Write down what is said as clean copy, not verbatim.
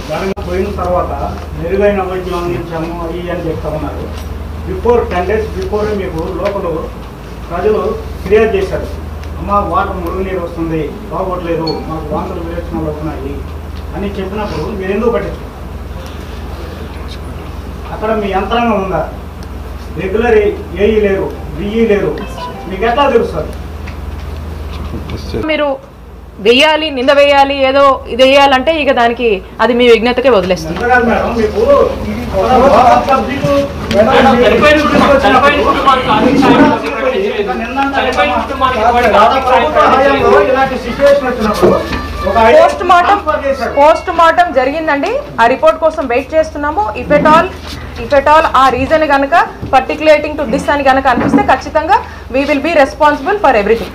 దాని పోయిన తర్వాత మెరుగైన వైద్యం అందించాము అవి అని చెప్తా ఉన్నారు. బిఫోర్ 10 days బిఫోర్ మీకు లోపల ప్రజలు ఫిర్యాదు చేశారు, అమ్మ వాటర్ మురుగునీరు వస్తుంది, బాగోట్లేదు, మాకు వాంతులు విరేచనలు అవుతున్నాయి అని చెప్పినప్పుడు మీరు ఎందుకు పట్టించుకున్నారు? అక్కడ మీ యంత్రాంగం ఉందా? రెగ్యులర్ ఏఈ లేరు, బిఈ లేరు, మీకు ఎట్లా తెలుస్తుంది? మీరు వెయ్యాలి, నింద వేయాలి, ఏదో ఇది వేయాలంటే ఇక దానికి అది మీ విజ్ఞతకే వదిలేస్తుంది. పోస్ట్ మార్టం జరిగిందండి, ఆ రిపోర్ట్ కోసం వెయిట్ చేస్తున్నాము. If at all a reason కనుక పర్టికులేటింగ్ టు దిస్ అని కనుక అనిపిస్తే ఖచ్చితంగా we will be responsible for everything.